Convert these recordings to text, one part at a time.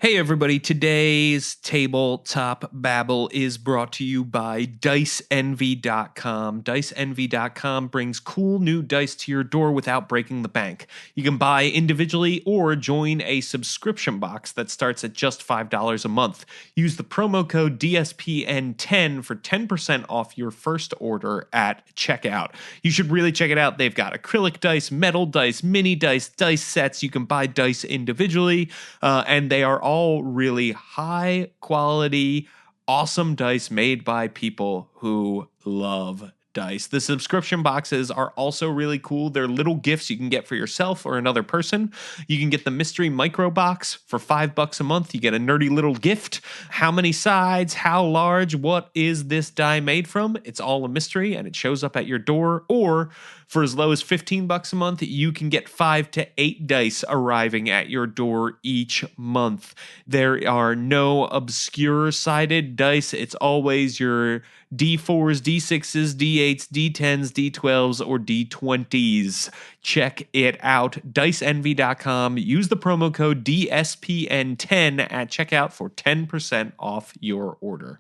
Hey everybody, today's Tabletop Babble is brought to you by DiceEnvy.com. DiceEnvy.com brings cool new dice to your door without breaking the bank. You can buy individually or join a subscription box that starts at just $5 a month. Use the promo code DSPN10 for 10% off your first order at checkout. You should really check it out. They've got acrylic dice, metal dice, mini dice, dice sets. You can buy dice individually, and they are all really high quality, awesome dice made by people who love dice. The subscription boxes are also really cool. They're little gifts you can get for yourself or another person. You can get the mystery micro box for $5 a month. You get a nerdy little gift. How many sides? How large? What is this die made from? It's all a mystery and it shows up at your door. Or for as low as $15 a month, you can get 5 to 8 dice arriving at your door each month. There are no obscure sided dice. It's always your D4s, D6s, D8s, D10s, D12s, or D20s. Check it out. DiceEnvy.com. Use the promo code DSPN10 at checkout for 10% off your order.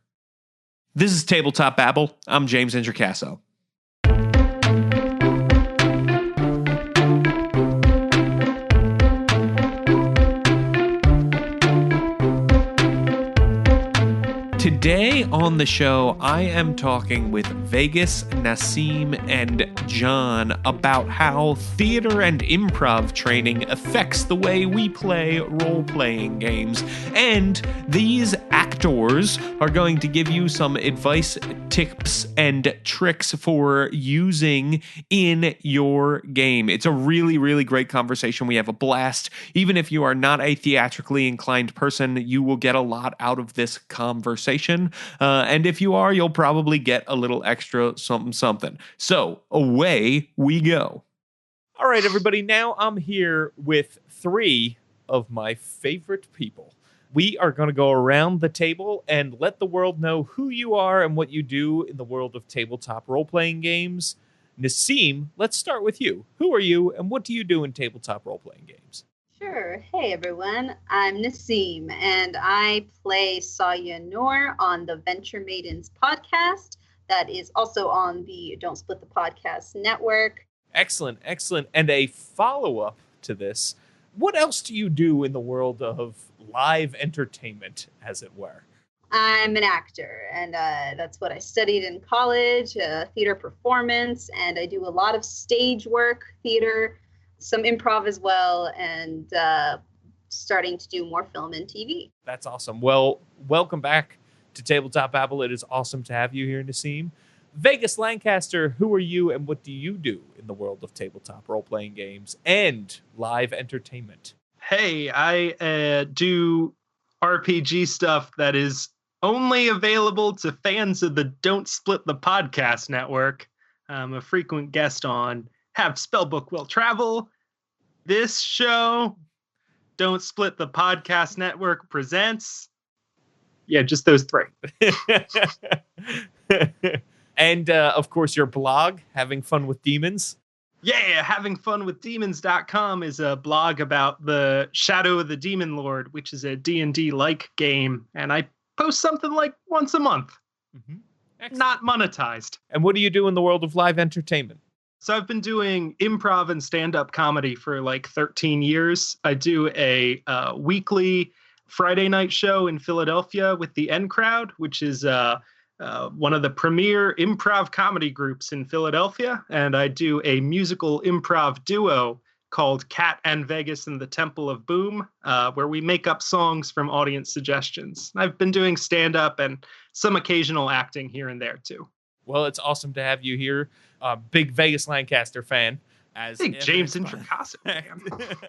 This is Tabletop Babble. I'm James Introcaso. Today on the show, I am talking with Vegas, Naseem, and John about how theater and improv training affects the way we play role-playing games. And these actors are going to give you some advice, tips, and tricks for using in your game. It's a really, really great conversation. We have a blast. Even if you are not a theatrically inclined person, you will get a lot out of this conversation. And if you are, you'll probably get a little extra something. So away we go. All right, everybody. Now I'm here with 3 of my favorite people. We are going to go around the table and let the world know who you are and what you do in the world of tabletop role-playing games. Naseem, let's start with you. Who are you and what do you do in tabletop role-playing games? Sure. Hey, everyone. I'm Naseem, and I play Saya Noor on the Venture Maidens podcast. That is also on the Don't Split the Podcast network. Excellent, excellent. And a follow-up to this, what else do you do in the world of live entertainment, as it were? I'm an actor, and that's what I studied in college, theater performance, and I do a lot of stage work, theater, some improv as well, and starting to do more film and TV. That's awesome. Well, welcome back to Tabletop Babble. It is awesome to have you here, Naseem. Vegas, Lancaster, who are you and what do you do in the world of tabletop role-playing games and live entertainment? Hey, I do RPG stuff that is only available to fans of the Don't Split the Podcast network. I'm a frequent guest on Have Spellbook Will Travel. This show, Don't Split the Podcast Network presents. Yeah, just those 3. And, of course, your blog, Having Fun with Demons. Yeah, HavingFunWithDemons.com is a blog about the Shadow of the Demon Lord, which is a D&D-like game. And I post something like once a month. Mm-hmm. Not monetized. And what do you do in the world of live entertainment? So I've been doing improv and stand-up comedy for like 13 years. I do a weekly Friday night show in Philadelphia with the N Crowd, which is one of the premier improv comedy groups in Philadelphia. And I do a musical improv duo called Cat and Vegas and the Temple of Boom, where we make up songs from audience suggestions. I've been doing stand-up and some occasional acting here and there, too. Well, it's awesome to have you here. Big Vegas Lancaster fan. Big James Introcaso.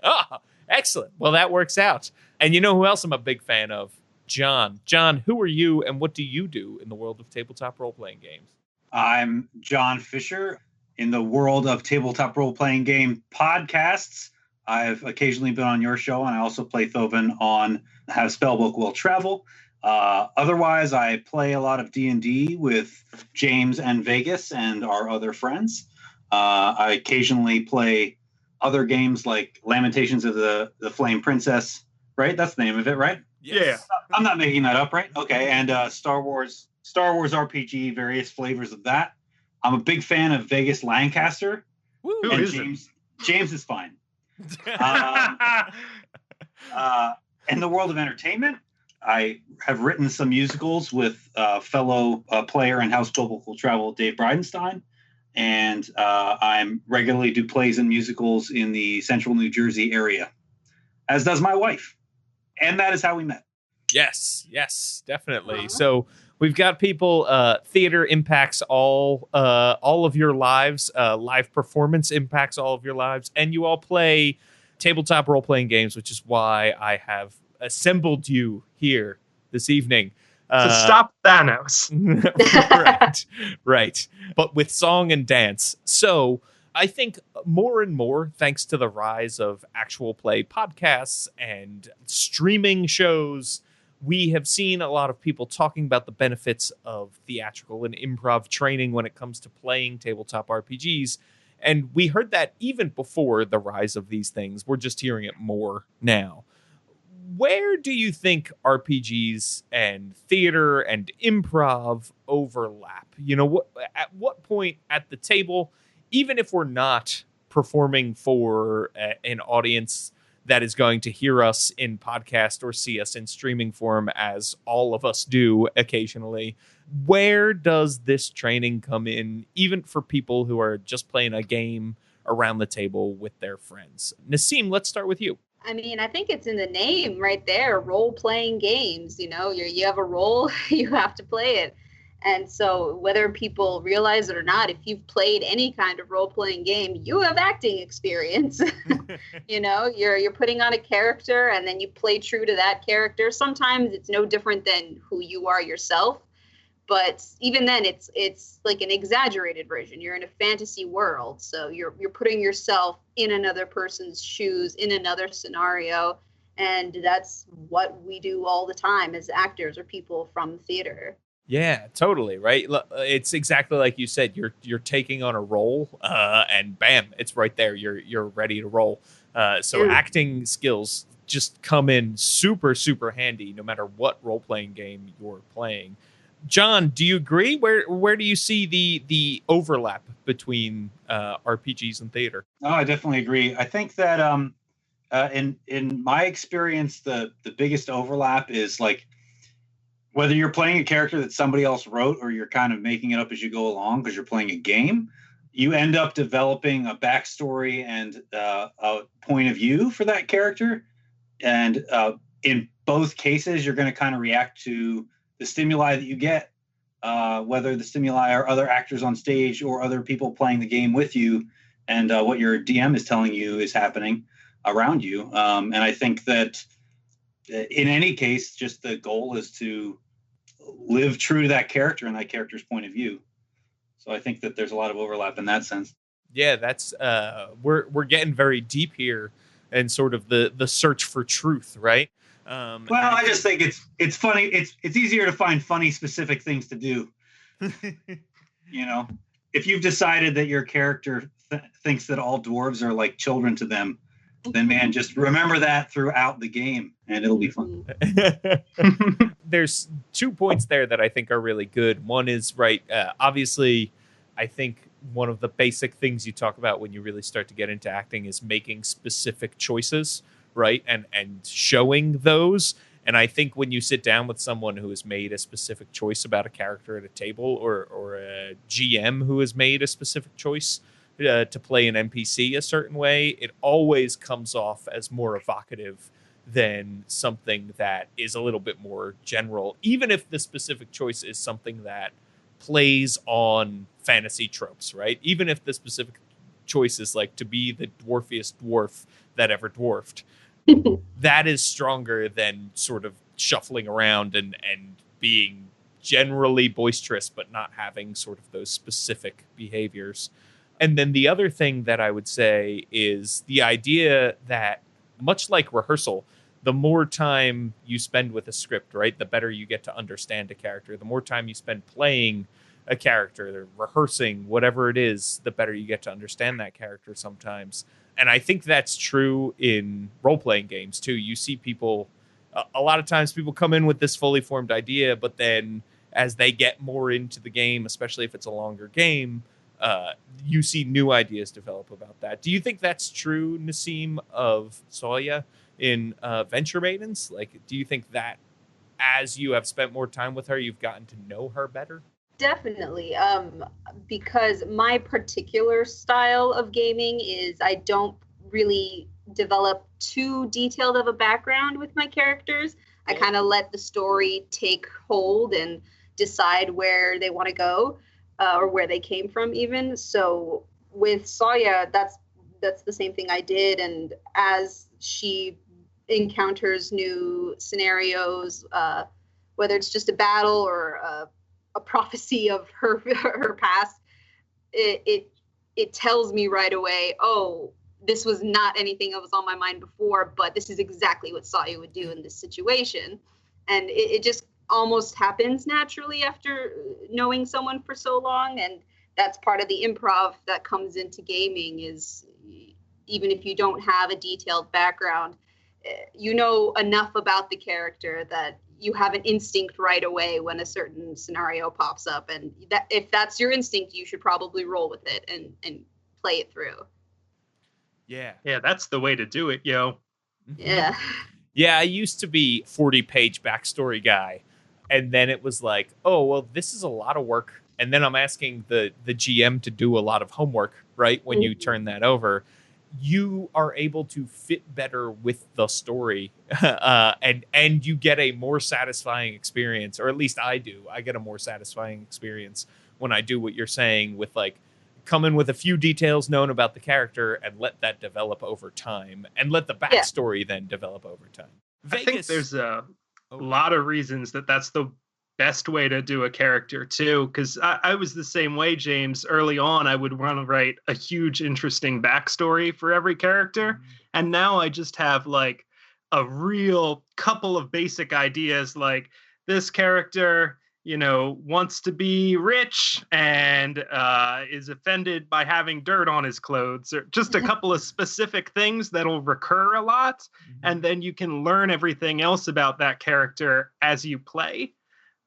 Oh, excellent. Well, that works out. And you know who else I'm a big fan of? John. John, who are you and what do you do in the world of tabletop role-playing games? I'm John Fischer. In the world of tabletop role-playing game podcasts, I've occasionally been on your show, and I also play Thovin on Have Spellbook Will Travel. Otherwise, I play a lot of D&D with James and Vegas and our other friends. I occasionally play other games like Lamentations of the Flame Princess, right? That's the name of it, right? Yes. Yeah. I'm not making that up, right? Okay. And Star Wars RPG, various flavors of that. I'm a big fan of Vegas Lancaster. Woo. Who and is James is fine. In the world of entertainment, I have written some musicals with fellow player and House Biblical Travel Dave Bridenstine, and I'm regularly do plays and musicals in the central New Jersey area, as does my wife. And that is how we met. Yes, definitely. So we've got people. Theater impacts all of your lives. Live performance impacts all of your lives, and you all play tabletop role-playing games, which is why I have assembled you here this evening. To stop Thanos. Right. But with song and dance. So I think more and more, thanks to the rise of actual play podcasts and streaming shows, we have seen a lot of people talking about the benefits of theatrical and improv training when it comes to playing tabletop RPGs. And we heard that even before the rise of these things. We're just hearing it more now. Where do you think RPGs and theater and improv overlap? You know, at what point at the table, even if we're not performing for an audience that is going to hear us in podcast or see us in streaming form, as all of us do occasionally, where does this training come in, even for people who are just playing a game around the table with their friends? Naseem, let's start with you. I mean, I think it's in the name right there, role-playing games. You know, you have a role, you have to play it. And so whether people realize it or not, if you've played any kind of role-playing game, you have acting experience. You know, you're putting on a character and then you play true to that character. Sometimes it's no different than who you are yourself. But even then, it's like an exaggerated version. You're in a fantasy world, so you're putting yourself in another person's shoes, in another scenario, and that's what we do all the time as actors or people from theater. Yeah, totally, right? It's exactly like you said. You're taking on a role, and bam, it's right there. You're ready to roll. So acting skills just come in super, super handy, no matter what role playing game you're playing. John, do you agree? Where do you see the overlap between RPGs and theater? Oh, I definitely agree. I think that in my experience, the biggest overlap is like whether you're playing a character that somebody else wrote or you're kind of making it up as you go along because you're playing a game, you end up developing a backstory and a point of view for that character. And in both cases, you're going to kind of react to the stimuli that you get, whether the stimuli are other actors on stage or other people playing the game with you, and what your DM is telling you is happening around you. And I think that in any case, just the goal is to live true to that character and that character's point of view. So I think that there's a lot of overlap in that sense. Yeah, that's we're getting very deep here, and sort of the search for truth, right? Well, I just think it's funny. It's easier to find funny specific things to do. You know, if you've decided that your character thinks that all dwarves are like children to them, then man, just remember that throughout the game, and it'll be fun. There's 2 points there that I think are really good. One is obviously, I think one of the basic things you talk about when you really start to get into acting is making specific choices. Right. And showing those. And I think when you sit down with someone who has made a specific choice about a character at a table, or a GM who has made a specific choice to play an NPC a certain way, it always comes off as more evocative than something that is a little bit more general, even if the specific choice is something that plays on fantasy tropes. Right. Even if the specific choice is like to be the dwarfiest dwarf that ever dwarfed. That is stronger than sort of shuffling around and being generally boisterous, but not having sort of those specific behaviors. And then the other thing that I would say is the idea that, much like rehearsal, the more time you spend with a script, right, the better you get to understand a character. The more time you spend playing a character, rehearsing, whatever it is, the better you get to understand that character sometimes. And I think that's true in role-playing games too. You see people, a lot of times people come in with this fully formed idea, but then as they get more into the game, especially if it's a longer game, you see new ideas develop about that. Do you think that's true, Naseem, of Soya in Venture Maidens? Like, do you think that as you have spent more time with her, you've gotten to know her better? Definitely. Because my particular style of gaming is I don't really develop too detailed of a background with my characters. I kind of let the story take hold and decide where they want to go, or where they came from even. So with Sawya, that's the same thing I did. And as she encounters new scenarios, whether it's just a battle or a prophecy of her past, it tells me right away, oh, this was not anything that was on my mind before, but this is exactly what Sawya would do in this situation. And it just almost happens naturally after knowing someone for so long. And that's part of the improv that comes into gaming, is even if you don't have a detailed background, you know enough about the character that you have an instinct right away when a certain scenario pops up. And that if that's your instinct, you should probably roll with it and play it through. Yeah. Yeah, that's the way to do it, yo. Yeah. Yeah, I used to be 40-page backstory guy. And then it was like, oh, well, this is a lot of work. And then I'm asking the GM to do a lot of homework, right? When you turn that over, you are able to fit better with the story, and you get a more satisfying experience, or at least I do. I get a more satisfying experience when I do what you're saying, with like come in with a few details known about the character and let that develop over time, and let the backstory then develop over time. I think there's a lot of reasons that's the best way to do a character too, because I was the same way, James. Early on, I would want to write a huge, interesting backstory for every character, and now I just have like a real couple of basic ideas, like this character, wants to be rich and is offended by having dirt on his clothes, or just a couple of specific things that'll recur a lot, and then you can learn everything else about that character as you play.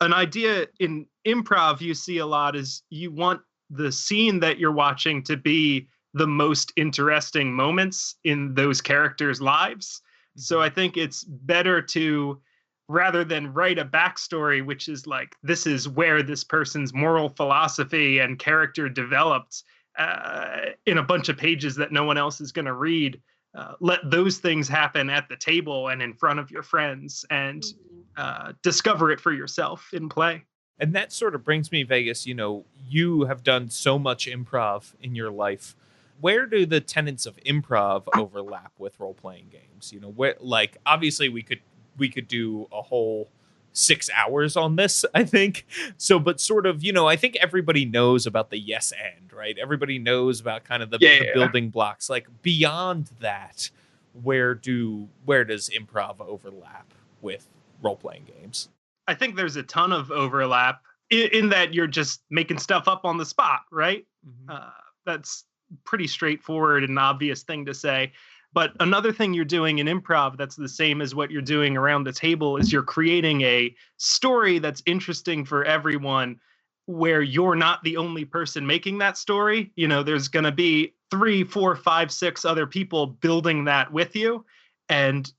An idea in improv you see a lot is you want the scene that you're watching to be the most interesting moments in those characters' lives. So I think it's better to, rather than write a backstory, which is like, this is where this person's moral philosophy and character developed in a bunch of pages that no one else is going to read, let those things happen at the table and in front of your friends, and discover it for yourself in play. And that sort of brings me, Vegas, you have done so much improv in your life. Where do the tenets of improv overlap with role-playing games? Where, like, obviously we could do a whole 6 hours on this, I think. So, but sort of, I think everybody knows about the yes and, right? Everybody knows about kind of the building blocks. Like, beyond that, where does improv overlap with role-playing games? I think there's a ton of overlap in that you're just making stuff up on the spot, right? That's pretty straightforward and obvious thing to say. But another thing you're doing in improv that's the same as what you're doing around the table is you're creating a story that's interesting for everyone, where you're not the only person making that story. There's going to be 3, 4, 5, 6 other people building that with you. And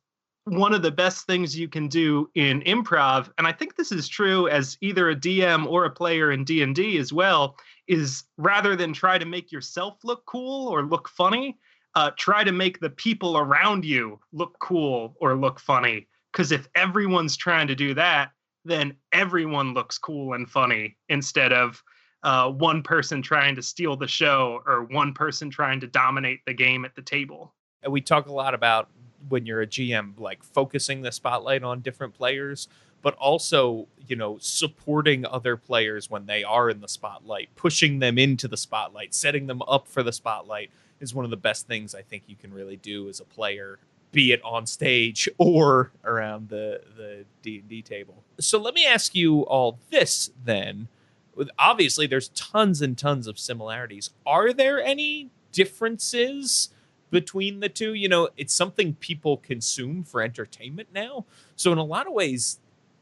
one of the best things you can do in improv, and I think this is true as either a DM or a player in D&D as well, is rather than try to make yourself look cool or look funny, try to make the people around you look cool or look funny. Because if everyone's trying to do that, then everyone looks cool and funny, instead of one person trying to steal the show or one person trying to dominate the game at the table. And we talk a lot about, when you're a GM, like focusing the spotlight on different players, but also, supporting other players when they are in the spotlight, pushing them into the spotlight, setting them up for the spotlight is one of the best things I think you can really do as a player, be it on stage or around the D&D table. So let me ask you all this then. Obviously, there's tons and tons of similarities. Are there any differences between the two. It's something people consume for entertainment now. So in a lot of ways,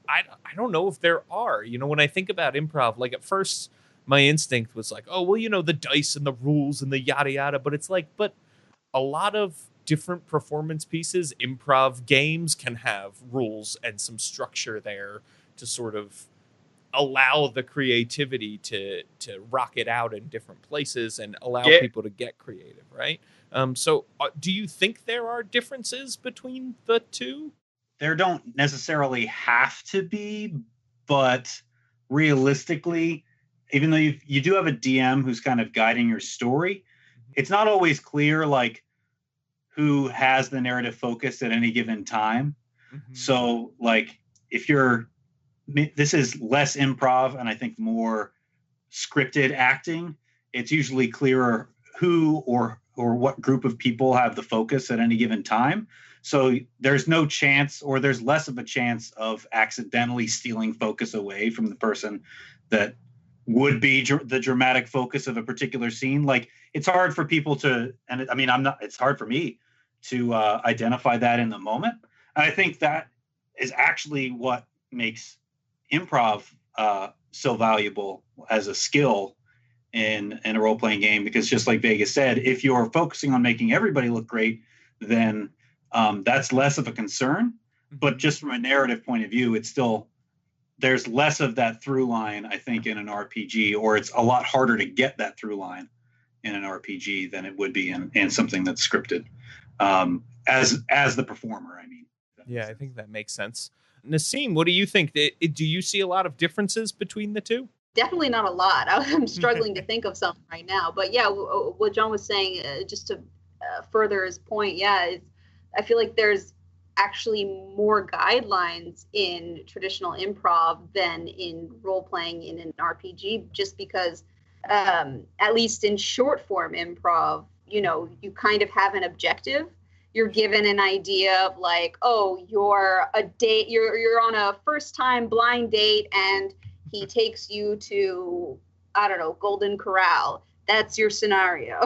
I don't know if there are. When I think about improv, like at first my instinct was like, oh, well, the dice and the rules and the yada yada. But it's like, but a lot of different performance pieces, improv games can have rules and some structure there to sort of allow the creativity to rock it out in different places and allow people to get creative, right? So do you think there are differences between the two? There don't necessarily have to be, but realistically, even though you do have a DM who's kind of guiding your story, it's not always clear like who has the narrative focus at any given time. Mm-hmm. So like this is less improv and I think more scripted acting. It's usually clearer who or what group of people have the focus at any given time. So there's no chance, or there's less of a chance of accidentally stealing focus away from the person that would be the dramatic focus of a particular scene. Like it's hard for people to, and I mean, it's hard for me to identify that in the moment. And I think that is actually what makes improv so valuable as a skill in a role-playing game, because just like Vegas said, if you're focusing on making everybody look great, then that's less of a concern. But just from a narrative point of view, it's still, there's less of that through line, I think, in an RPG, or it's a lot harder to get that through line in an RPG than it would be in something that's scripted. As the performer, I mean. Yeah, I think that makes sense. Naseem, what do you think? Do you see a lot of differences between the two? Definitely not a lot. I'm struggling to think of something right now. But yeah, what John was saying, just to further his point, I feel like there's actually more guidelines in traditional improv than in role-playing in an RPG, just because at least in short form improv, you kind of have an objective. You're given an idea of like, oh, you're on a first time blind date and he takes you to, I don't know, Golden Corral. That's your scenario.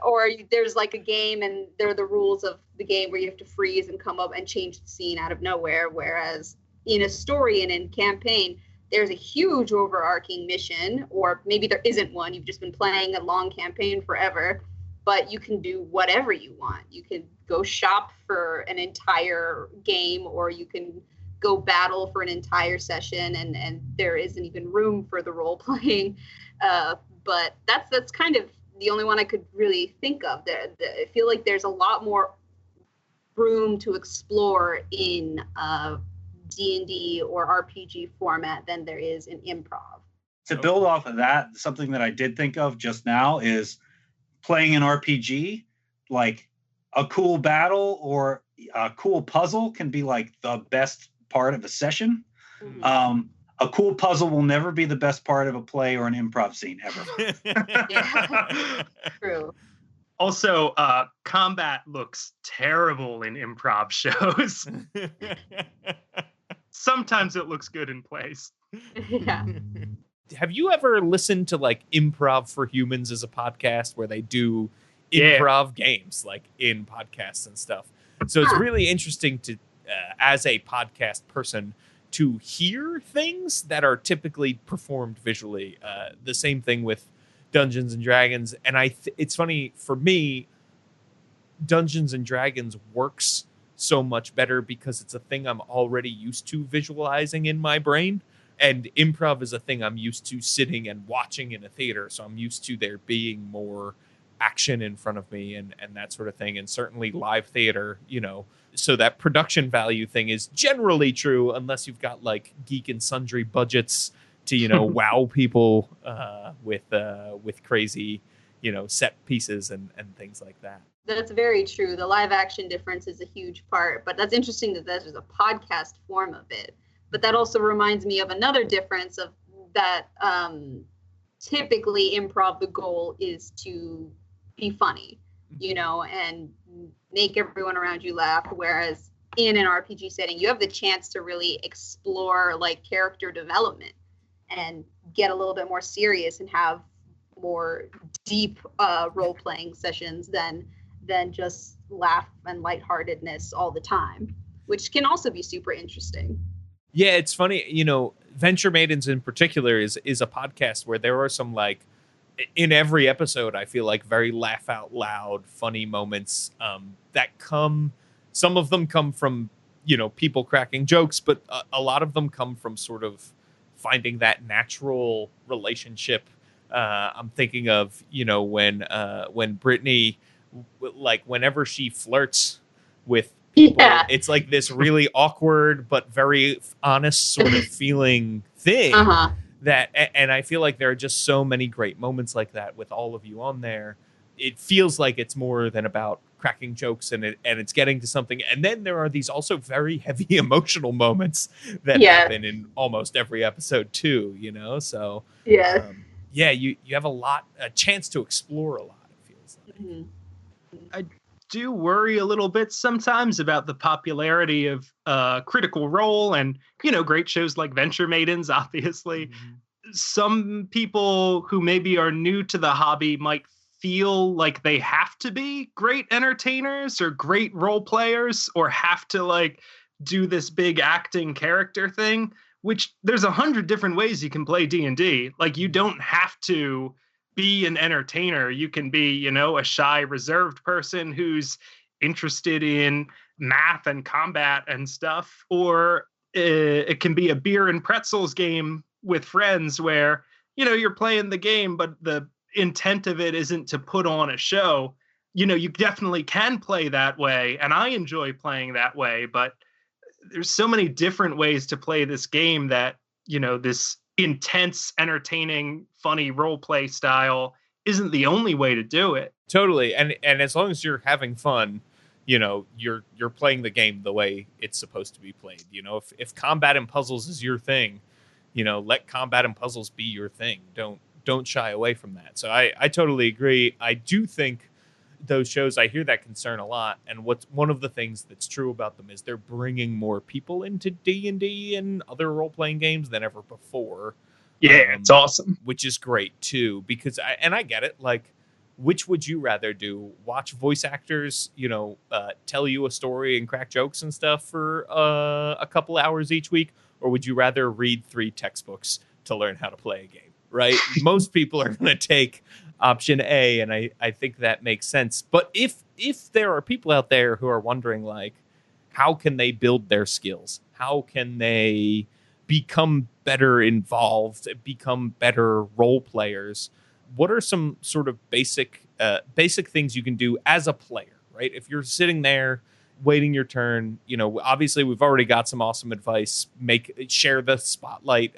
Or there's like a game and there are the rules of the game where you have to freeze and come up and change the scene out of nowhere. Whereas in a story and in campaign, there's a huge overarching mission, or maybe there isn't one. You've just been playing a long campaign forever. But you can do whatever you want. You can go shop for an entire game, or you can go battle for an entire session, and there isn't even room for the role playing. But that's kind of the only one I could really think of. I feel like there's a lot more room to explore in D&D or RPG format than there is in improv. To build off of that, something that I did think of just now is playing an RPG, like a cool battle or a cool puzzle can be like the best part of a session. Mm-hmm. A cool puzzle will never be the best part of a play or an improv scene ever. Yeah. True. Also, combat looks terrible in improv shows. Sometimes it looks good in plays. Yeah. Have you ever listened to like Improv for Humans as a podcast where they do improv games like in podcasts and stuff? So it's really interesting to, as a podcast person, to hear things that are typically performed visually. The same thing with Dungeons and Dragons. And it's funny for me, Dungeons and Dragons works so much better because it's a thing I'm already used to visualizing in my brain. And improv is a thing I'm used to sitting and watching in a theater. So I'm used to there being more action in front of me and that sort of thing. And certainly live theater, so that production value thing is generally true unless you've got like Geek and Sundry budgets to, wow people with crazy, set pieces and things like that. That's very true. The live action difference is a huge part, but that's interesting that there's a podcast form of it. But that also reminds me of another difference of that typically improv, the goal is to be funny, and make everyone around you laugh. Whereas in an RPG setting, you have the chance to really explore like character development and get a little bit more serious and have more deep role playing sessions than just laugh and lightheartedness all the time, which can also be super interesting. Yeah, it's funny, Venture Maidens in particular is a podcast where there are some, like, in every episode, I feel like very laugh out loud, funny moments that come. Some of them come from, people cracking jokes, but a lot of them come from sort of finding that natural relationship. I'm thinking of, when Brittany, like, whenever she flirts with people, Yeah. it's like this really awkward but very honest sort of feeling thing. Uh-huh. And I feel like there are just so many great moments like that with all of you on there. It feels like it's more than about cracking jokes and it's getting to something. And then there are these also very heavy emotional moments that happen in almost every episode too, So Yeah. you have a chance to explore a lot, it feels like. Mm-hmm. I do worry a little bit sometimes about the popularity of Critical Role and, great shows like Venture Maidens, obviously. Mm-hmm. Some people who maybe are new to the hobby might feel like they have to be great entertainers or great role players or have to, like, do this big acting character thing, which there's 100 different ways you can play D&D. Like, you don't have to be an entertainer. You can be, a shy, reserved person who's interested in math and combat and stuff. Or it can be a beer and pretzels game with friends where, you're playing the game, but the intent of it isn't to put on a show. You definitely can play that way. And I enjoy playing that way, but there's so many different ways to play this game that, this intense, entertaining, funny role play style isn't the only way to do it. Totally. And as long as you're having fun, you're playing the game the way it's supposed to be played. If combat and puzzles is your thing, let combat and puzzles be your thing. Don't shy away from that. So I totally agree. I do think those shows, I hear that concern a lot. And what's one of the things that's true about them is they're bringing more people into D&D and other role-playing games than ever before. Yeah, it's awesome. Which is great too, because I get it. Like, which would you rather do? Watch voice actors, tell you a story and crack jokes and stuff for a couple hours each week? Or would you rather read 3 textbooks to learn how to play a game? Right? Most people are going to take option A, and I think that makes sense. But if there are people out there who are wondering, like, how can they build their skills? How can they become better involved, become better role players? What are some sort of basic things you can do as a player, right? If you're sitting there waiting your turn, obviously we've already got some awesome advice. Share the spotlight,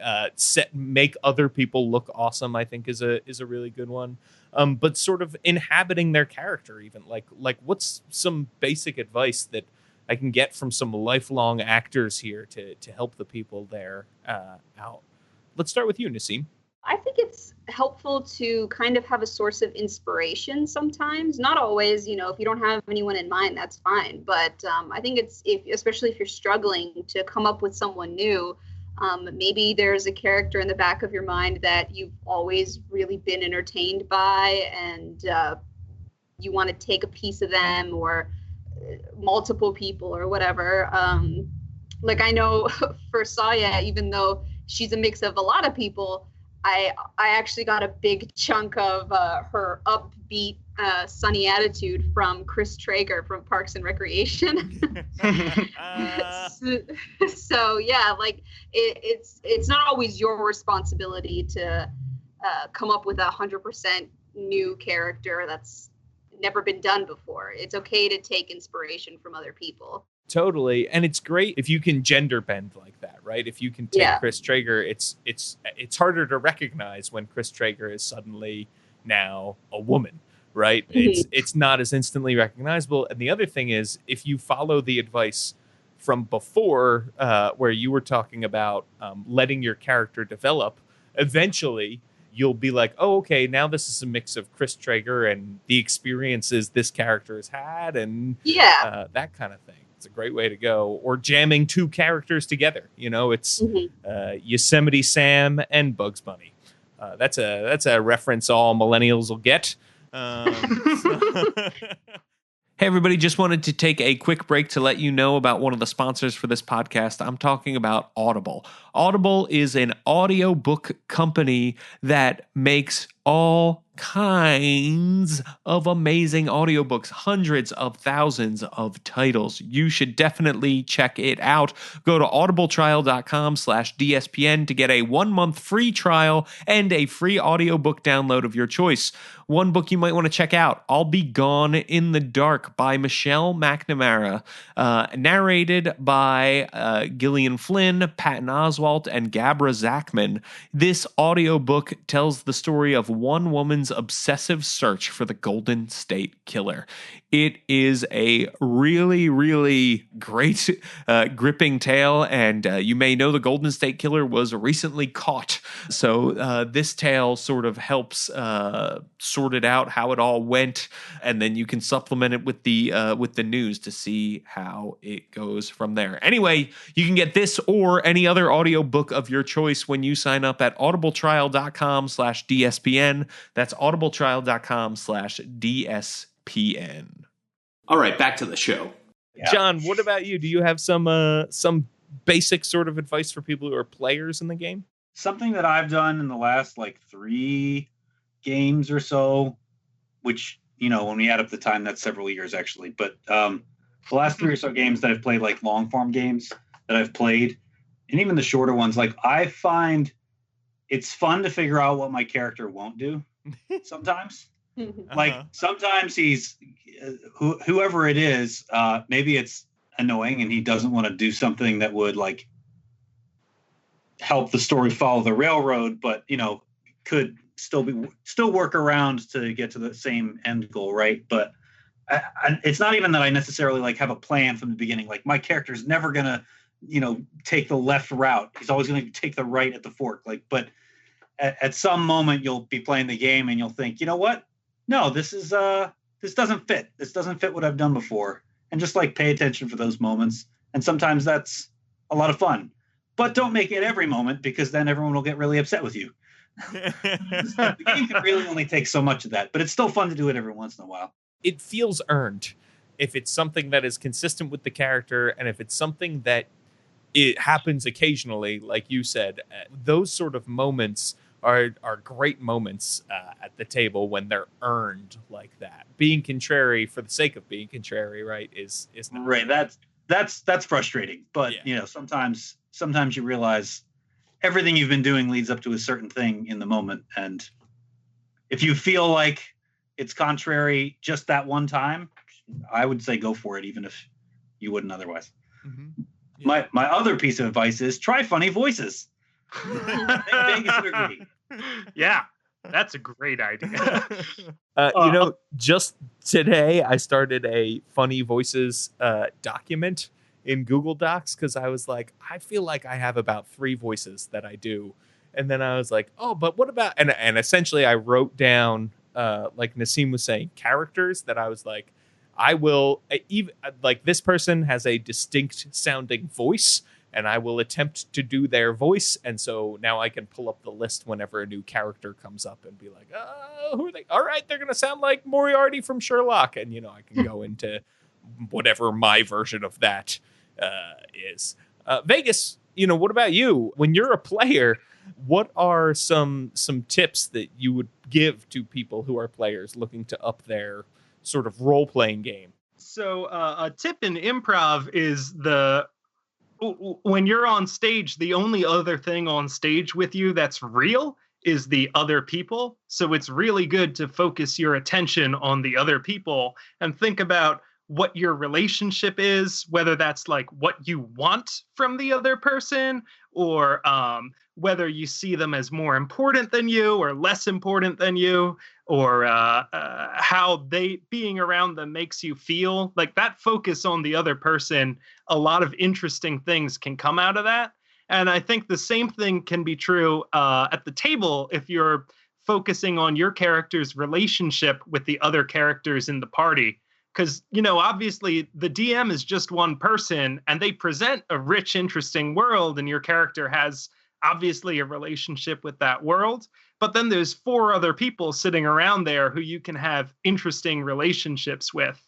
make other people look awesome, I think is a really good one. But sort of inhabiting their character, even like what's some basic advice that I can get from some lifelong actors here to help the people there out? Let's start with you, Naseem. I think it's helpful to kind of have a source of inspiration sometimes. Not always, if you don't have anyone in mind, that's fine. But I think especially if you're struggling to come up with someone new, maybe there's a character in the back of your mind that you've always really been entertained by, and you want to take a piece of them, or multiple people or whatever. Like, I know for Saya, even though she's a mix of a lot of people, I actually got a big chunk of her upbeat, sunny attitude from Chris Traeger from Parks and Recreation. So yeah, like it's not always your responsibility to come up with 100% new character that's never been done before. It's okay to take inspiration from other people. Totally. And it's great if you can gender bend like that, right? If you can take Chris Traeger, it's harder to recognize when Chris Traeger is suddenly now a woman, right? Mm-hmm. It's not as instantly recognizable. And the other thing is, if you follow the advice from before, where you were talking about letting your character develop, eventually you'll be like, oh, okay, now this is a mix of Chris Traeger and the experiences this character has had, and that kind of thing. It's a great way to go. Or jamming 2 characters together. It's Yosemite Sam and Bugs Bunny. That's a reference all millennials will get. Hey, everybody, just wanted to take a quick break to let you know about one of the sponsors for this podcast. I'm talking about Audible. Audible is an audiobook company that makes all kinds of amazing audiobooks, hundreds of thousands of titles. You should definitely check it out. Go to audibletrial.com/DSPN to get a 1-month free trial and a free audiobook download of your choice. One book you might want to check out, I'll Be Gone in the Dark by Michelle McNamara, narrated by Gillian Flynn, Patton Oswalt, and Gabra Zachman. This audiobook tells the story of one woman's obsessive search for the Golden State Killer. It is a really, really great, gripping tale, and you may know the Golden State Killer was recently caught. So this tale sort of helps sort it out, how it all went, and then you can supplement it with the news to see how it goes from there. Anyway, you can get this or any other audiobook of your choice when you sign up at audibletrial.com/DSPN. That's audibletrial.com/DSPN. All right, back to the show. Yeah. John, what about you? Do you have some basic sort of advice for people who are players in the game? Something that I've done in the last 3 games or so, which, when we add up the time, that's several years actually. But the last 3 or so games that I've played, long form games that I've played, and even the shorter ones, I find it's fun to figure out what my character won't do sometimes. Sometimes he's whoever it is, maybe it's annoying and he doesn't want to do something that would help the story follow the railroad, but could still work around to get to the same end goal, right? But it's not even that I necessarily have a plan from the beginning. My character's never gonna take the left route. He's always gonna take the right at the fork. But at some moment you'll be playing the game and you'll think, you know what? No, this doesn't fit. This doesn't fit what I've done before. And just pay attention for those moments. And sometimes that's a lot of fun. But don't make it every moment, because then everyone will get really upset with you. The game can really only take so much of that, but it's still fun to do it every once in a while. It feels earned if it's something that is consistent with the character, and if it's something that it happens occasionally, like you said. Those sort of moments are great moments at the table when they're earned like that. Being contrary for the sake of being contrary, right, is not right. That's frustrating, but sometimes you realize everything you've been doing leads up to a certain thing in the moment, and if you feel like it's contrary just that one time, I would say go for it, even if you wouldn't otherwise. Mm-hmm. Yeah. My other piece of advice is try funny voices. Vegas would agree. Yeah, that's a great idea. Just today I started a funny voices document in Google Docs, because I was like, I feel like I have about 3 voices that I do. And then I was like, oh, but what about, and essentially I wrote down, like Naseem was saying, characters that I was like, I will, even this person has a distinct sounding voice, and I will attempt to do their voice. And so now I can pull up the list whenever a new character comes up and be like, oh, who are they? All right, they're going to sound like Moriarty from Sherlock. And, I can go into whatever my version of that is. Vegas, what about you? When you're a player, what are some tips that you would give to people who are players looking to up their sort of role-playing game? So a tip in improv is when you're on stage, the only other thing on stage with you that's real is the other people. So it's really good to focus your attention on the other people and think about what your relationship is, whether that's what you want from the other person, or whether you see them as more important than you or less important than you, or how being around them makes you feel. That focus on the other person, a lot of interesting things can come out of that. And I think the same thing can be true at the table if you're focusing on your character's relationship with the other characters in the party. Because, obviously the DM is just one person and they present a rich, interesting world, and your character has obviously a relationship with that world, but then there's 4 other people sitting around there who you can have interesting relationships with.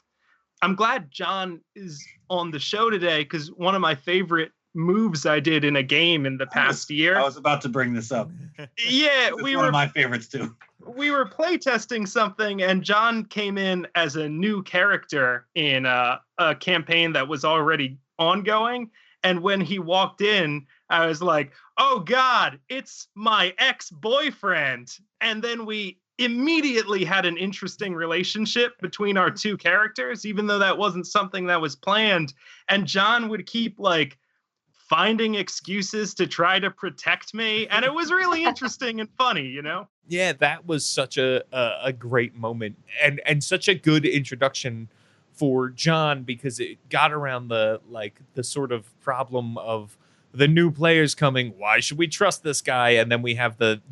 I'm glad John is on the show today, because one of my favorite moves I did in a game in the past year. I was about to bring this up. Yeah, It's one of my favorites too. We were playtesting something, and John came in as a new character in a campaign that was already ongoing. And when he walked in, I was like, oh God, it's my ex-boyfriend. And then we immediately had an interesting relationship between our 2 characters, even though that wasn't something that was planned. And John would keep like finding excuses to try to protect me. And it was really interesting and funny, you know? Yeah, that was such a great moment and such a good introduction for John, because it got around the sort of problem of the new players coming. Why should we trust this guy? And then we have the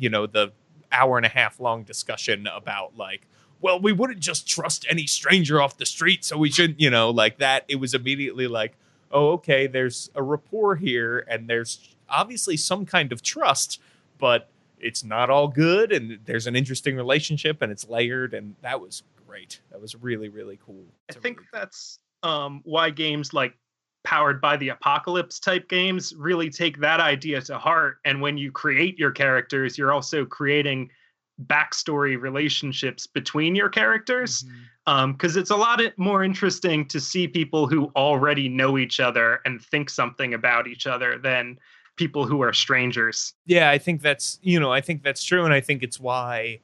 hour and a half long discussion about like, well, we wouldn't just trust any stranger off the street, so we shouldn't, like that. It was immediately like, oh, okay, there's a rapport here, and there's obviously some kind of trust, but it's not all good, and there's an interesting relationship, and it's layered, and that was great. That was really, really cool. I think that's why games like Powered by the Apocalypse type games really take that idea to heart. And when you create your characters, you're also creating backstory relationships between your characters, because it's a lot more interesting to see people who already know each other and think something about each other than people who are strangers. Yeah, I think that's true, and I think it's why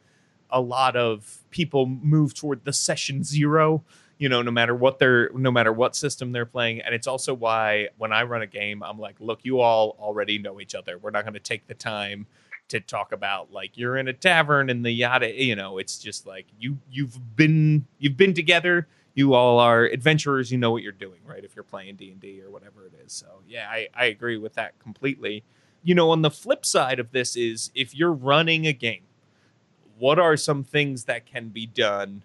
a lot of people move toward the session 0, no matter what system they're playing. And it's also why when I run a game, I'm like, look, you all already know each other. We're not going to take the time to talk about like you're in a tavern and the yada, it's just like you've been together. You all are adventurers. You know what you're doing, right? If you're playing D&D or whatever it is. So yeah, I agree with that completely. On the flip side of this is if you're running a game, what are some things that can be done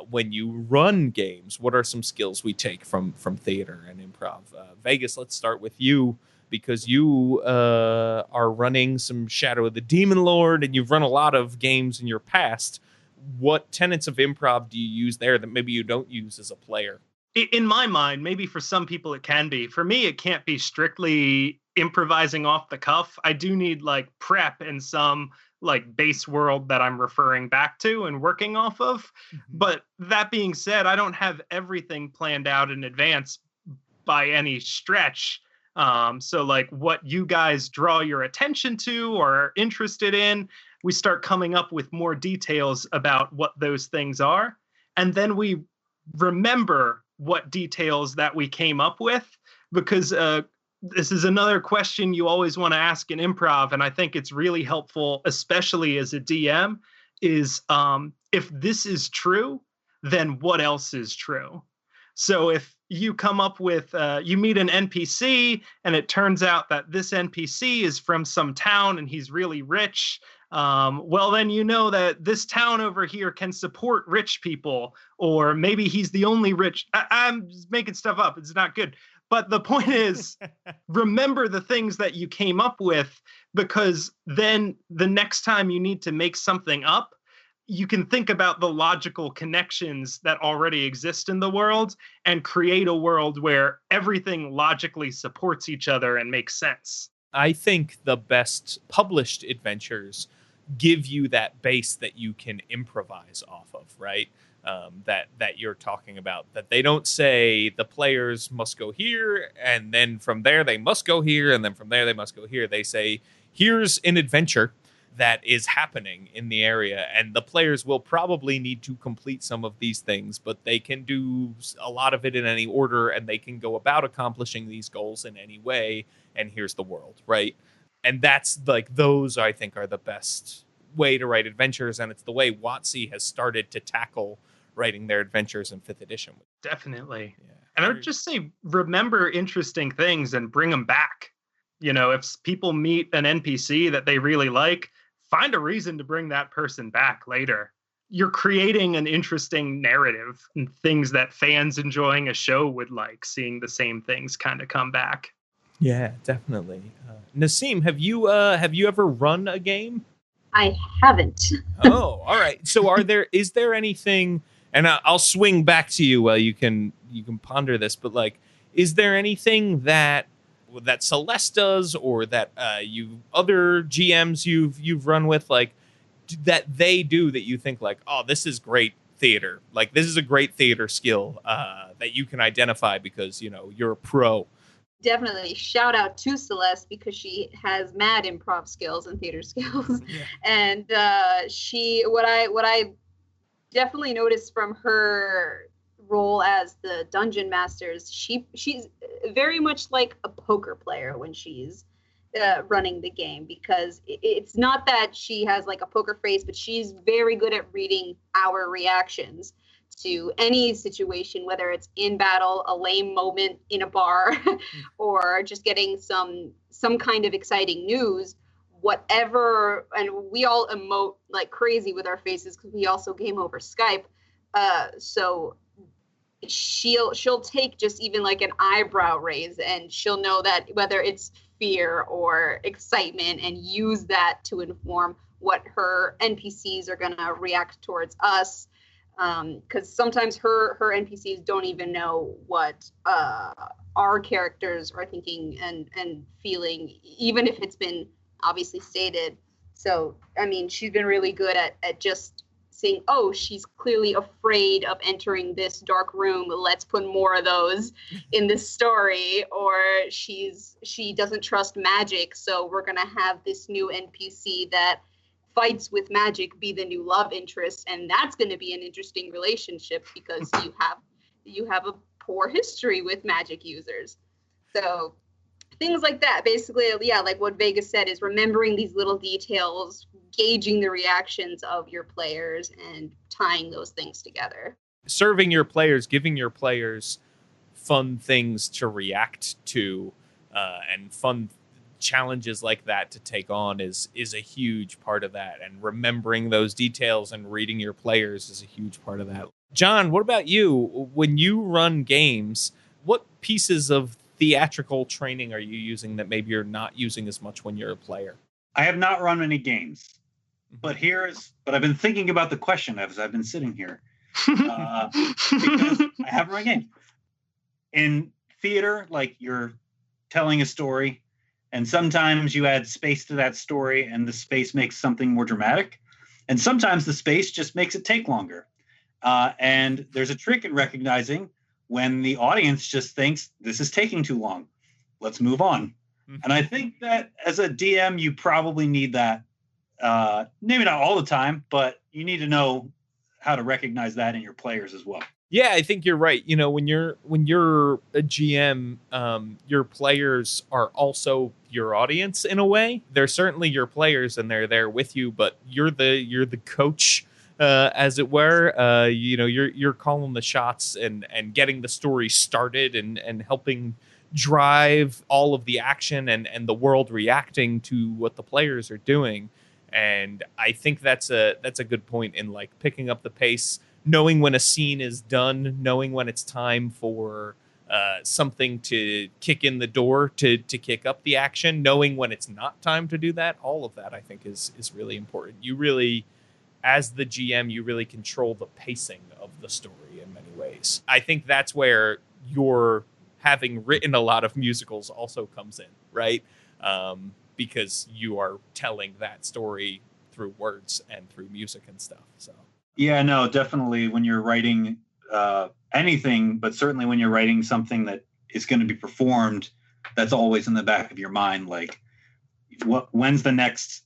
when you run games? What are some skills we take from theater and improv? Vegas, let's start with you, because you are running some Shadow of the Demon Lord, and you've run a lot of games in your past. What tenets of improv do you use there that maybe you don't use as a player? In my mind, maybe for some people it can be. For me, it can't be strictly improvising off the cuff. I do need like prep and some like base world that I'm referring back to and working off of. But that being said, I don't have everything planned out in advance by any stretch. So like what you guys draw your attention to or are interested in, we start coming up with more details about what those things are. And then we remember what details that we came up with, because this is another question you always want to ask in improv. And I think it's really helpful, especially as a DM, is if this is true, then what else is true? So if you come up with, you meet an NPC and it turns out that this NPC is from some town and he's really rich, well, then you know that this town over here can support rich people, or maybe he's the only rich. I'm just making stuff up. It's not good. But the point is, remember the things that you came up with, because then the next time you need to make something up, you can think about the logical connections that already exist in the world and create a world where everything logically supports each other and makes sense. I think the best published adventures give you that base that you can improvise off of, right? That you're talking about, that they don't say the players must go here, and then from there they must go here, and then from there they must go here. They say, here's an adventure that is happening in the area, and the players will probably need to complete some of these things, but they can do a lot of it in any order, and they can go about accomplishing these goals in any way, and here's the world, right? And that's like, those I think are the best way to write adventures, and it's the way WotC has started to tackle writing their adventures in 5th edition. Definitely. Yeah. And I would just say, remember interesting things and bring them back. If people meet an NPC that they really like, find a reason to bring that person back later. You're creating an interesting narrative and things that fans enjoying a show would like, seeing the same things kind of come back. Yeah, definitely. Naseem, have you ever run a game? I haven't. Oh, all right. So is there anything, and I'll swing back to you while you can ponder this, but like, is there anything that Celeste does, or that you other GMs you've run with, like, that they do that you think like, oh, this is great theater, like this is a great theater skill that you can identify because you're a pro. Definitely shout out to Celeste because she has mad improv skills and theater skills. Yeah. And what I definitely noticed from her role as the dungeon masters, she's very much like a poker player when she's running the game, because it's not that she has like a poker face, but she's very good at reading our reactions to any situation, whether it's in battle, a lame moment in a bar, or just getting some kind of exciting news, whatever. And we all emote like crazy with our faces because we also game over Skype. So she'll take just even like an eyebrow raise, and she'll know that whether it's fear or excitement, and use that to inform what her NPCs are going to react towards us. Because sometimes her NPCs don't even know what our characters are thinking and feeling, even if it's been obviously stated. So, I mean, she's been really good at just saying, oh, she's clearly afraid of entering this dark room. Let's put more of those in this story. Or she doesn't trust magic, so we're going to have this new NPC that fights with magic be the new love interest, and that's going to be an interesting relationship because you have a poor history with magic users. So things like that, basically. Yeah, like what Vegas said, is remembering these little details, gauging the reactions of your players, and tying those things together. Serving your players, giving your players fun things to react to, and fun challenges like that to take on is a huge part of that. And remembering those details and reading your players is a huge part of that. John, what about you? When you run games, what pieces of theatrical training are you using that maybe you're not using as much when you're a player? I have not run many games, but I've been thinking about the question as I've been sitting here, because I haven't run games. In theater, like, you're telling a story, and sometimes you add space to that story, and the space makes something more dramatic, and sometimes the space just makes it take longer. And there's a trick in recognizing when the audience just thinks this is taking too long. Let's move on. Mm-hmm. And I think that as a DM, you probably need that. Maybe not all the time, but you need to know how to recognize that in your players as well. Yeah, I think you're right. When you're a GM, your players are also your audience in a way. They're certainly your players, and they're there with you, but you're the coach, as it were. You're calling the shots and getting the story started and helping drive all of the action and the world reacting to what the players are doing. And I think that's a good point in like picking up the pace, knowing when a scene is done, knowing when it's time for something to kick in the door to kick up the action, knowing when it's not time to do that. All of that, I think, is really important. You really, as the GM, you really control the pacing of the story in many ways. I think that's where your having written a lot of musicals also comes in, right? Because you are telling that story through words and through music and stuff. So. Yeah, no, definitely when you're writing anything, but certainly when you're writing something that is going to be performed, that's always in the back of your mind. Like, when's the next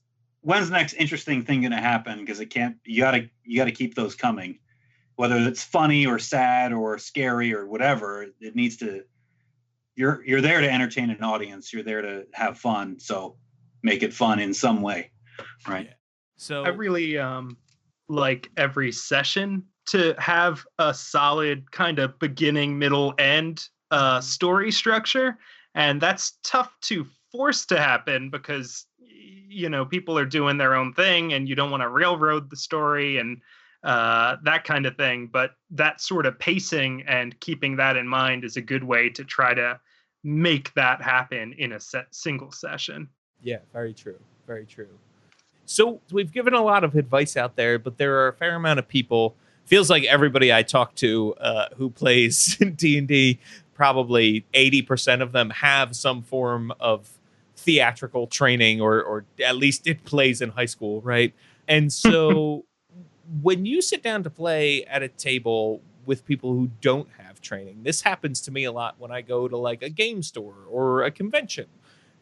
interesting thing going to happen? Because you gotta keep those coming, whether it's funny or sad or scary or whatever. It needs to. You're there to entertain an audience. You're there to have fun. So make it fun in some way, right? Yeah. So I really like every session to have a solid kind of beginning, middle, end story structure. And that's tough to force to happen because, people are doing their own thing and you don't want to railroad the story and that kind of thing. But that sort of pacing and keeping that in mind is a good way to try to make that happen in a single session. Yeah, very true. Very true. So we've given a lot of advice out there, but there are a fair amount of people. Feels like everybody I talk to who plays D&D, probably 80% of them have some form of theatrical training, or at least it plays in high school, right? And so when you sit down to play at a table with people who don't have training, this happens to me a lot when I go to like a game store or a convention.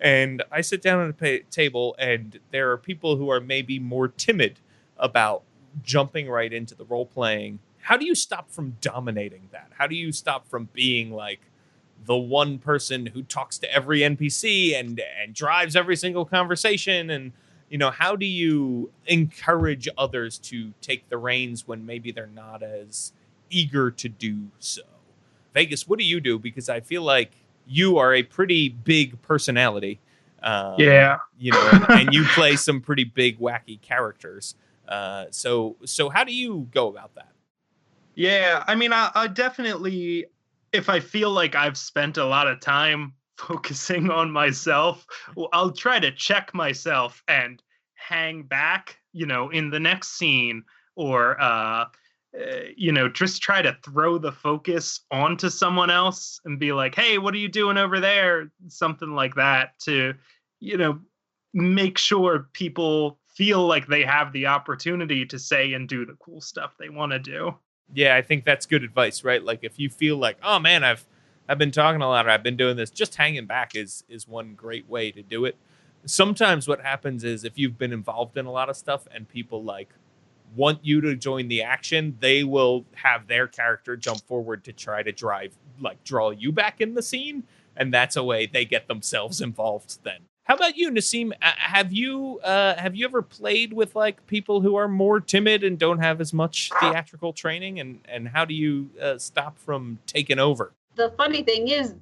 And I sit down at a table, and there are people who are maybe more timid about jumping right into the role playing. How do you stop from dominating that? How do you stop from being like the one person who talks to every NPC and drives every single conversation? And, how do you encourage others to take the reins when maybe they're not as eager to do so? Vegas, what do you do? Because I feel like you are a pretty big personality. Yeah. And you play some pretty big, wacky characters. So how do you go about that? Yeah, I mean, I definitely, if I feel like I've spent a lot of time focusing on myself, I'll try to check myself and hang back, in the next scene, or just try to throw the focus onto someone else and be like, hey, what are you doing over there? Something like that, to, make sure people feel like they have the opportunity to say and do the cool stuff they want to do. Yeah, I think that's good advice, right? Like if you feel like, oh man, I've been talking a lot, or I've been doing this, just hanging back is one great way to do it. Sometimes what happens is if you've been involved in a lot of stuff and people like want you to join the action, they will have their character jump forward to try to draw you back in the scene. And that's a way they get themselves involved then. How about you, Naseem? Have you ever played with like people who are more timid and don't have as much theatrical training? And how do you stop from taking over? The funny thing is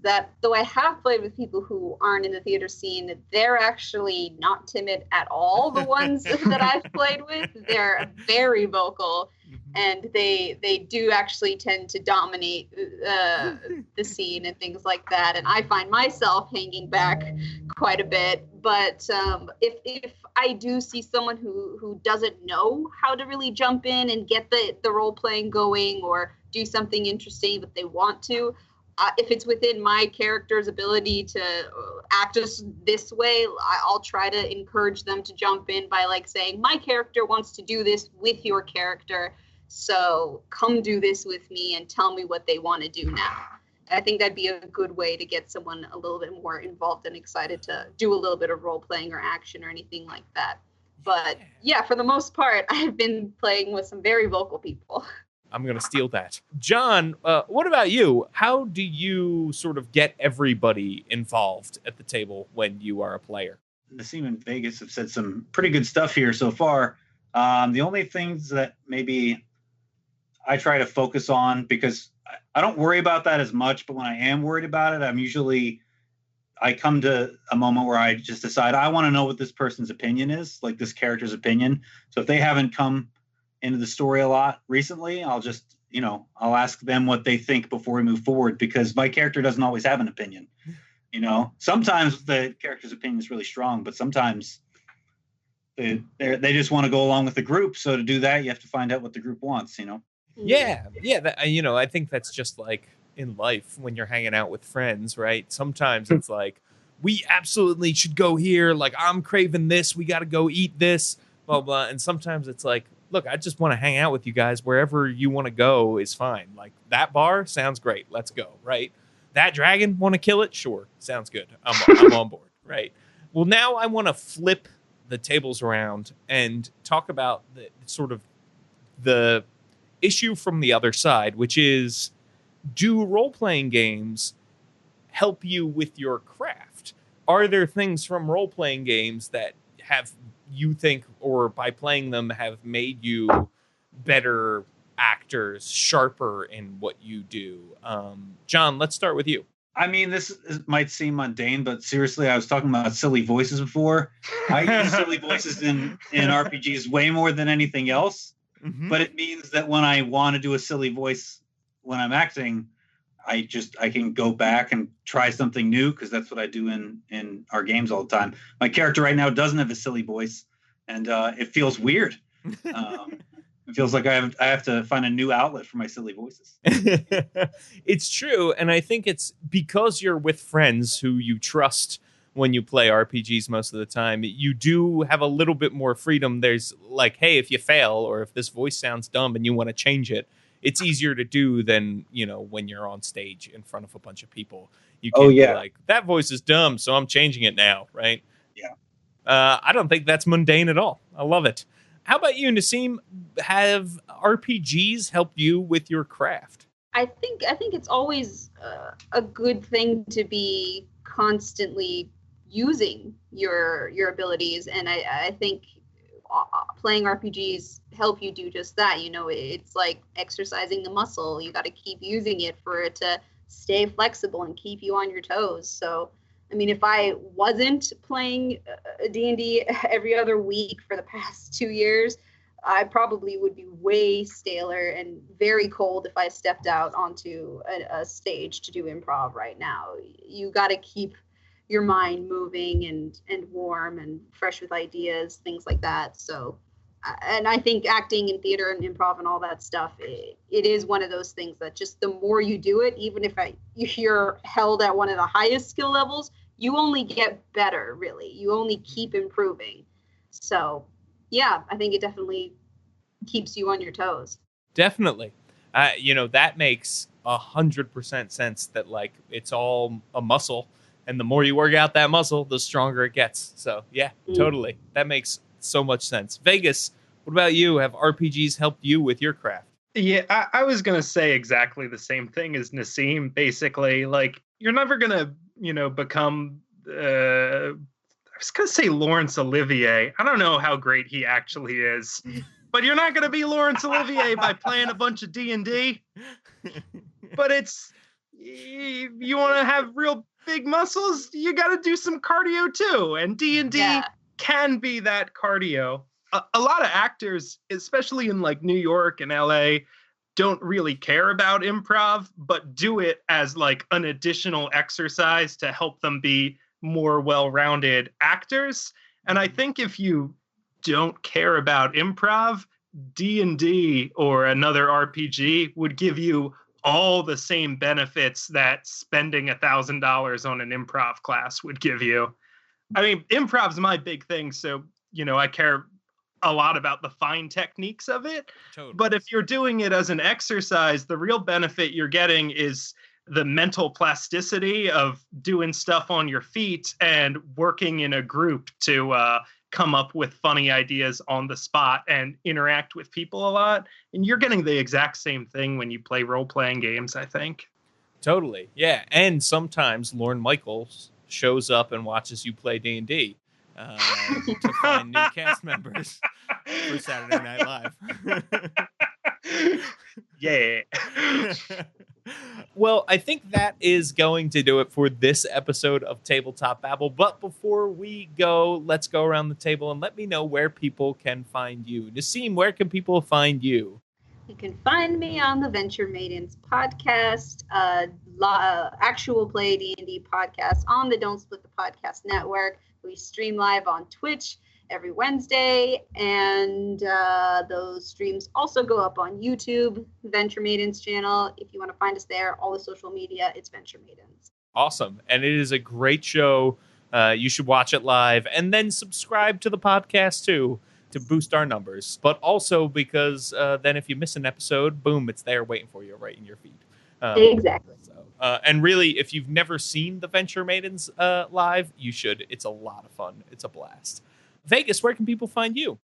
that though I have played with people who aren't in the theater scene, they're actually not timid at all. The ones that I've played with, they're very vocal, and they do actually tend to dominate the scene and things like that. And I find myself hanging back quite a bit. But if I do see someone who doesn't know how to really jump in and get the role playing going, or do something interesting, but they want to, if it's within my character's ability to act this way, I'll try to encourage them to jump in by like saying, my character wants to do this with your character, so come do this with me and tell me what they want to do now. I think that'd be a good way to get someone a little bit more involved and excited to do a little bit of role playing or action or anything like that. But yeah, for the most part, I've been playing with some very vocal people. I'm going to steal that. John, what about you? How do you sort of get everybody involved at the table when you are a player? Naseem and Vegas have said some pretty good stuff here so far. The only things that maybe I try to focus on, because I don't worry about that as much, but when I am worried about it, I come to a moment where I just decide I want to know what this person's opinion is, like this character's opinion. So if they haven't come into the story a lot recently, I'll just, I'll ask them what they think before we move forward, because my character doesn't always have an opinion. Sometimes the character's opinion is really strong, but sometimes they just want to go along with the group. So to do that, you have to find out what the group wants, Yeah. I think that's just like in life when you're hanging out with friends, right? Sometimes it's like, we absolutely should go here. Like, I'm craving this. We got to go eat this, blah, blah. And sometimes it's like, look, I just want to hang out with you guys. Wherever you want to go is fine. Like, that bar sounds great. Let's go, right? That dragon, want to kill it? Sure. Sounds good. I'm on board, right? Well, now I want to flip the tables around and talk about the issue from the other side, which is, do role-playing games help you with your craft? Are there things from role-playing games that you think, or by playing them, have made you better actors, sharper in what you do? John, let's start with you. I mean, might seem mundane, but seriously, I was talking about silly voices before. I use silly voices in RPGs way more than anything else. Mm-hmm. But it means that when I want to do a silly voice when I'm acting, I can go back and try something new because that's what I do in our games all the time. My character right now doesn't have a silly voice, and it feels weird. It feels like I have to find a new outlet for my silly voices. It's true, and I think it's because you're with friends who you trust when you play RPGs most of the time. You do have a little bit more freedom. There's like, hey, if you fail or if this voice sounds dumb and you want to change it, it's easier to do than, when you're on stage in front of a bunch of people. You can be like, that voice is dumb, so I'm changing it now, right? Yeah. I don't think that's mundane at all. I love it. How about you, Naseem? Have RPGs helped you with your craft? I think it's always a good thing to be constantly using your abilities, and I think playing RPGs help you do just that. It's like exercising the muscle. You got to keep using it for it to stay flexible and keep you on your toes. So, I mean, if I wasn't playing D&D every other week for the past 2 years, I probably would be way staler and very cold if I stepped out onto a stage to do improv right now. You got to keep your mind moving and warm and fresh with ideas, things like that. So, and I think acting and theater and improv and all that stuff, it is one of those things that just the more you do it, even if you're held at one of the highest skill levels, you only get better, really. You only keep improving. So, yeah, I think it definitely keeps you on your toes. Definitely. That makes 100% sense that, like, it's all a muscle. And the more you work out that muscle, the stronger it gets. So, yeah, totally. That makes so much sense. Vegas, what about you? Have RPGs helped you with your craft? Yeah, I was going to say exactly the same thing as Naseem, basically. Like, you're never going to, become, I was going to say Laurence Olivier. I don't know how great he actually is. But you're not going to be Laurence Olivier by playing a bunch of D&D. But you want to have real big muscles, you got to do some cardio too. And D&D can be that cardio. A lot of actors, especially in like New York and LA, don't really care about improv, but do it as like an additional exercise to help them be more well-rounded actors. And I think if you don't care about improv, D&D or another RPG would give you all the same benefits that spending $1,000 on an improv class would give you. I mean, improv's my big thing, so I care a lot about the fine techniques of it. Totally. But if you're doing it as an exercise, the real benefit you're getting is the mental plasticity of doing stuff on your feet and working in a group to come up with funny ideas on the spot and interact with people a lot. And you're getting the exact same thing when you play role-playing games, I think. Totally. Yeah. And sometimes Lorne Michaels shows up and watches you play D&D to find new cast members for Saturday Night Live. Yeah. Well, I think that is going to do it for this episode of Tabletop Babble. But before we go, let's go around the table and let me know where people can find you. Naseem, where can people find you? You can find me on the Venture Maidens podcast, actual play D&D podcast on the Don't Split the Podcast Network. We stream live on Twitch every Wednesday, and those streams also go up on YouTube, Venture Maidens channel. If you want to find us there, all the social media, it's Venture Maidens. Awesome. And it is a great show. You should watch it live and then subscribe to the podcast too to boost our numbers. But also because then if you miss an episode, boom, it's there waiting for you right in your feed. Exactly. So, and really, if you've never seen the Venture Maidens live, you should. It's a lot of fun. It's a blast. Vegas, where can people find you?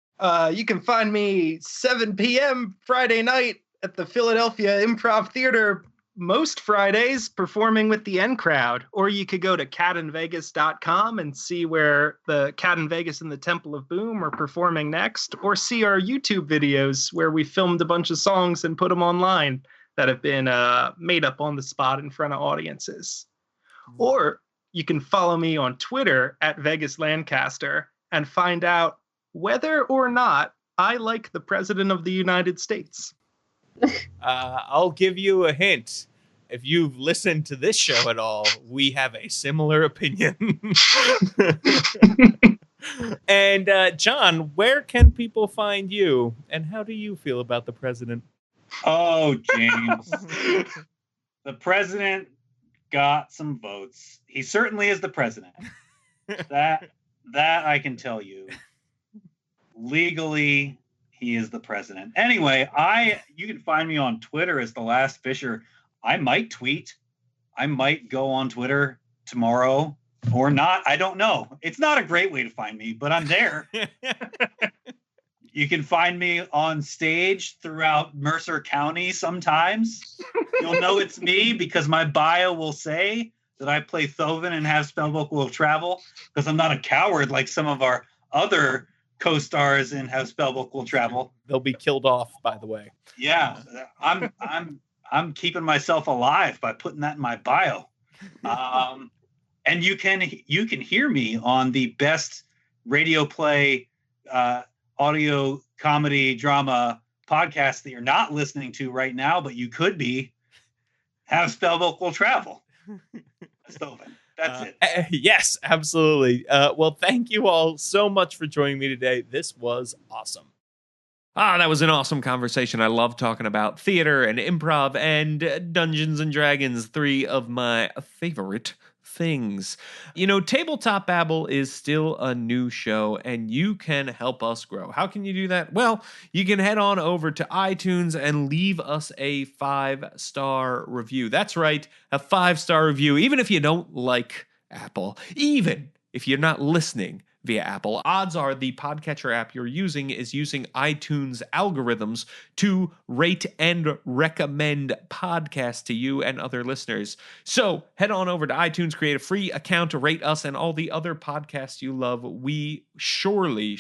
You can find me 7 p.m. Friday night at the Philadelphia Improv Theater most Fridays performing with the N Crowd. Or you could go to catinvegas.com and see where the Cat in Vegas and the Temple of Boom are performing next. Or see our YouTube videos where we filmed a bunch of songs and put them online that have been made up on the spot in front of audiences. Or you can follow me on Twitter at Vegas Lancaster and find out whether or not I like the President of the United States. I'll give you a hint. if you've listened to this show at all, we have a similar opinion. And John, where can people find you, and how do you feel about the president? Oh, James. The president got some votes. He certainly is the president. That I can tell you. Legally, he is the president. Anyway, you can find me on Twitter as The Last Fisher. I might tweet. I might go on Twitter tomorrow or not. I don't know. It's not a great way to find me, but I'm there. You can find me on stage throughout Mercer County sometimes. You'll know it's me because my bio will say that I play Thovin and Have Spellbook Will Travel, because I'm not a coward like some of our other co-stars in Have Spellbook Will Travel. They'll be killed off, by the way. Yeah, I'm keeping myself alive by putting that in my bio. And you can hear me on the best radio play audio comedy drama podcast that you're not listening to right now, but you could be. Have Spellbook Will Travel. That's it. Yes, absolutely. Well, thank you all so much for joining me today. This was awesome. That was an awesome conversation. I love talking about theater and improv and Dungeons and Dragons, 3 of my favorite things. You know, Tabletop Babble is still a new show, and you can help us grow. How can you do that? Well, you can head on over to iTunes and leave us a 5-star review. That's right, a 5-star review, even if you don't like Apple, even if you're not listening via Apple. Odds are the podcatcher app you're using is using iTunes algorithms to rate and recommend podcasts to you and other listeners. So head on over to iTunes, create a free account to rate us and all the other podcasts you love. We surely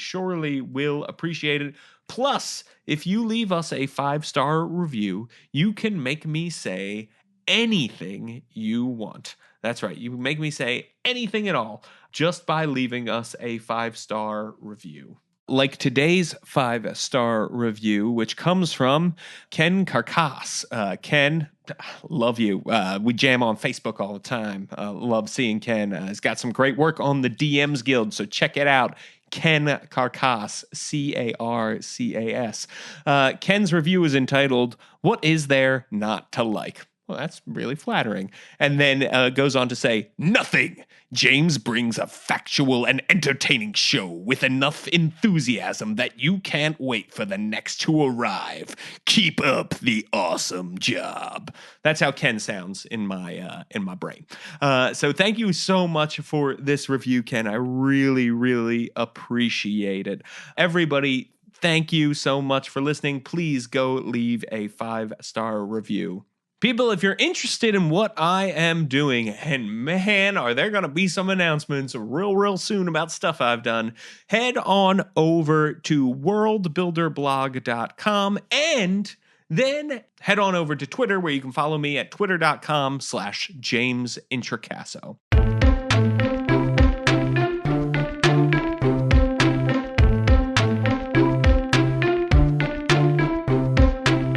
will appreciate it. Plus, if you leave us a 5-star review, you can make me say anything you want. That's right. You can make me say anything at all just by leaving us a 5-star review. Like today's 5-star review, which comes from Ken Carcass. Ken, love you. We jam on Facebook all the time. Love seeing Ken. He's got some great work on the DMs Guild, so check it out. Ken Carcass, Carcas. Ken's review is entitled, "What Is There Not to Like?" Well, that's really flattering. And then goes on to say, "Nothing. James brings a factual and entertaining show with enough enthusiasm that you can't wait for the next to arrive. Keep up the awesome job." That's how Ken sounds in my brain. So thank you so much for this review, Ken. I really appreciate it. Everybody, thank you so much for listening. Please go leave a 5-star review. People, if you're interested in what I am doing, and man, are there going to be some announcements real soon about stuff I've done, head on over to worldbuilderblog.com and then head on over to Twitter, where you can follow me at twitter.com/James Introcaso.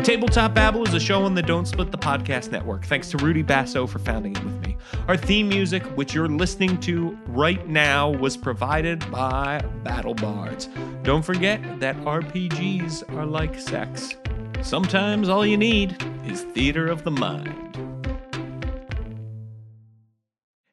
Tabletop Babble is a show on the Don't Split the Podcast Network. Thanks to Rudy Basso for founding it with me. Our theme music, which you're listening to right now, was provided by Battle Bards. Don't forget that RPGs are like sex. Sometimes all you need is theater of the mind.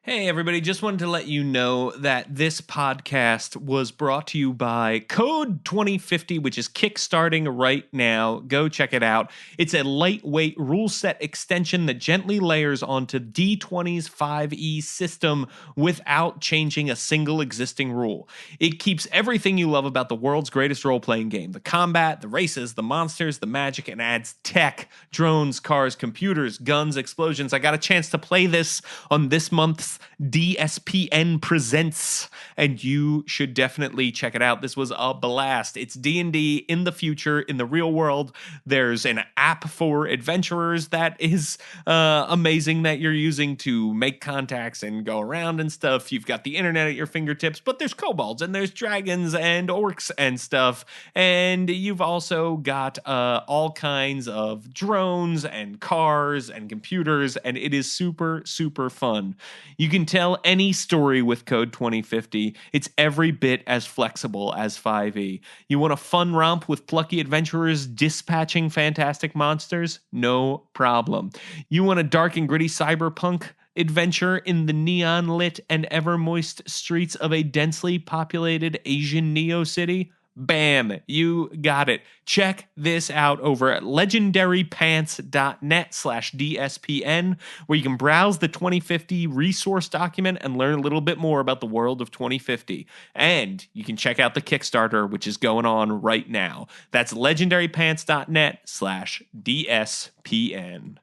Hey everybody, just wanted to let you know that this podcast was brought to you by Code 2050, which is kickstarting right now. Go check it out. It's a lightweight rule set extension that gently layers onto D20's 5e system without changing a single existing rule. It keeps everything you love about the world's greatest role-playing game: the combat, the races, the monsters, the magic, and adds tech, drones, cars, computers, guns, explosions. I got a chance to play this on this month's DSPN Presents, and you should definitely check it out. This was a blast. It's D&D in the future, in the real world. There's an app for adventurers that is amazing that you're using to make contacts and go around and stuff. You've got the internet at your fingertips, but there's kobolds and there's dragons and orcs and stuff. And you've also got all kinds of drones and cars and computers, and it is super, super fun. You can tell any story with Code 2050. It's every bit as flexible as 5e. You want a fun romp with plucky adventurers dispatching fantastic monsters? No problem. You want a dark and gritty cyberpunk adventure in the neon-lit and ever-moist streets of a densely populated Asian neo-city? Bam, you got it. Check this out over at legendarypants.net/DSPN, where you can browse the 2050 resource document and learn a little bit more about the world of 2050. And you can check out the Kickstarter, which is going on right now. That's legendarypants.net/DSPN.